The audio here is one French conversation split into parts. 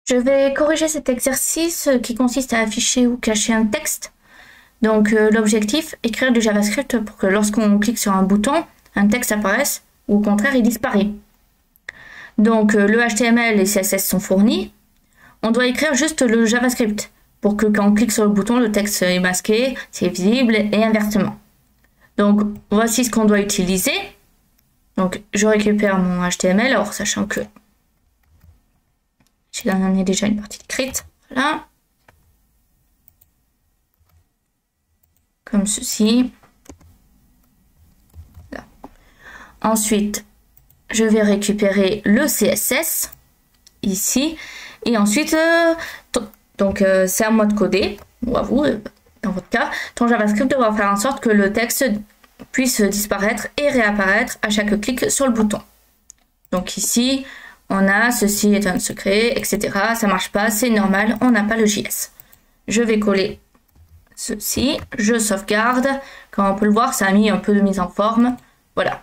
Je vais corriger cet exercice qui consiste à afficher ou cacher un texte. Donc l'objectif, écrire du JavaScript pour que lorsqu'on clique sur un bouton, un texte apparaisse ou au contraire il disparaît. Donc le HTML et CSS sont fournis. On doit écrire juste le JavaScript pour que quand on clique sur le bouton, le texte est masqué, c'est visible et inversement. Donc voici ce qu'on doit utiliser. Donc je récupère mon HTML, alors sachant que j'en ai déjà une partie écrite. Voilà. Comme ceci. Là. Ensuite, je vais récupérer le CSS ici. Et ensuite, c'est à moi de coder, ou à vous, dans votre cas. Ton JavaScript devra faire en sorte que le texte puisse disparaître et réapparaître à chaque clic sur le bouton. Donc ici, on a ceci est un secret, etc. Ça marche pas, c'est normal, on n'a pas le JS. Je vais coller ceci, je sauvegarde. Comme on peut le voir, ça a mis un peu de mise en forme. Voilà.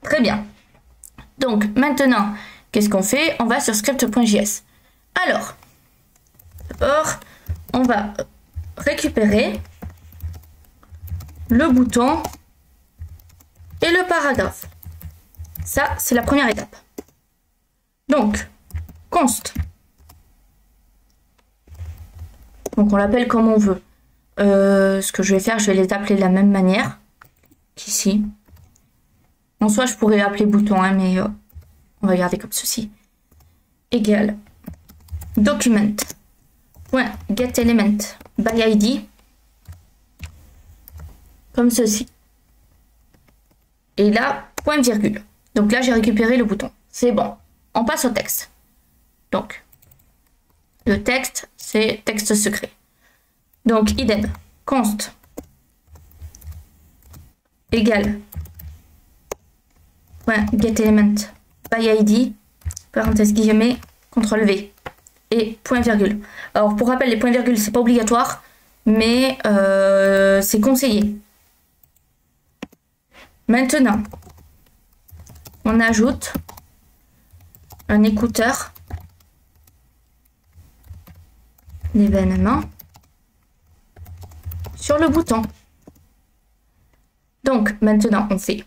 Très bien. Donc maintenant, qu'est-ce qu'on fait? On va sur script.js. Alors, d'abord, on va récupérer le bouton et le paragraphe. Ça, c'est la première étape. Donc, const. Donc, on l'appelle comme on veut. Ce que je vais faire, je vais les appeler de la même manière qu'ici. En soi, je pourrais appeler bouton, hein, mais on va garder comme ceci. Égal document.getElement by ID. Comme ceci. Et là, point virgule. Donc là, j'ai récupéré le bouton. C'est bon. On passe au texte. Donc, le texte, c'est texte secret. Donc, idem. Const égal .getElement by ID, parenthèse guillemets, CTRL V et point virgule. Alors, pour rappel, les points virgules, c'est pas obligatoire, mais c'est conseillé. Maintenant, on ajoute un écouteur d'événement sur le bouton. Donc, maintenant, on fait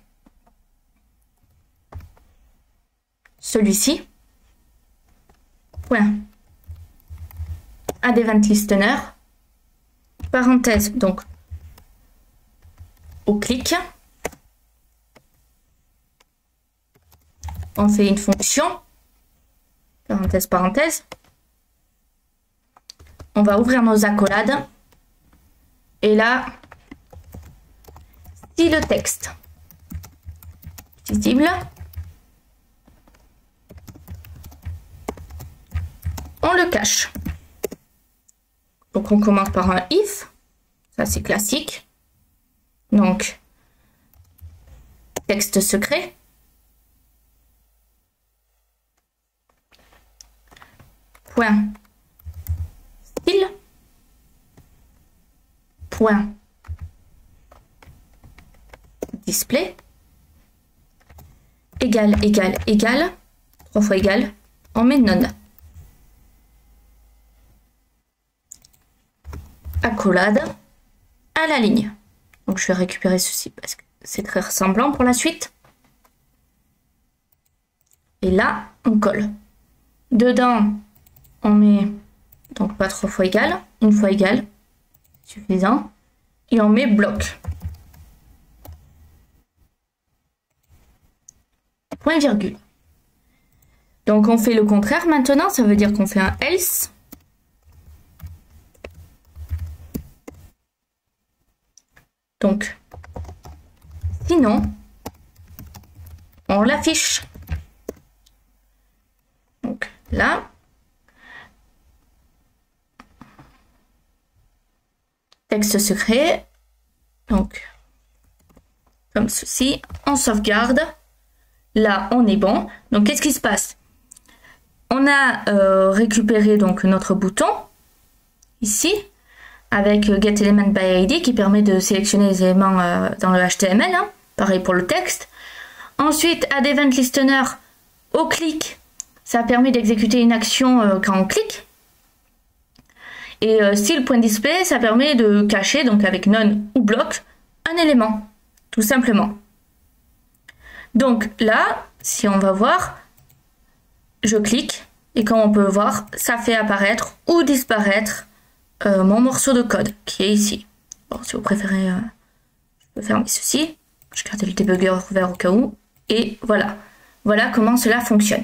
celui-ci, point add event listener, parenthèse, donc au clic, on fait une fonction, parenthèse, parenthèse, on va ouvrir nos accolades, et là, si le texte est visible, on le cache. Donc on commence par un if, ça c'est classique. Donc texte secret. Point style. Point display. Égal, 3 fois égal, on met none. Accolade à la ligne. Donc je vais récupérer ceci parce que c'est très ressemblant pour la suite. Et là, on colle. Dedans, on met donc pas 3 fois égal, 1 fois égal, suffisant. Et on met bloc. Point virgule. Donc on fait le contraire maintenant, ça veut dire qu'on fait un else. Donc, sinon, on l'affiche. Donc là, texte secret, donc comme ceci, on sauvegarde. Là, on est bon. Donc, qu'est-ce qui se passe? On a récupéré donc notre bouton ici. Avec getElement by ID qui permet de sélectionner les éléments dans le HTML, pareil pour le texte. Ensuite, add event listener au clic, ça permet d'exécuter une action quand on clique. Et style point display, ça permet de cacher, donc avec none ou bloc, un élément, tout simplement. Donc là, si on va voir, je clique et comme on peut voir, ça fait apparaître ou disparaître mon morceau de code qui est ici. Bon, si vous préférez, je peux fermer ceci. Je garde le debugger ouvert au cas où. Et voilà. Voilà comment cela fonctionne.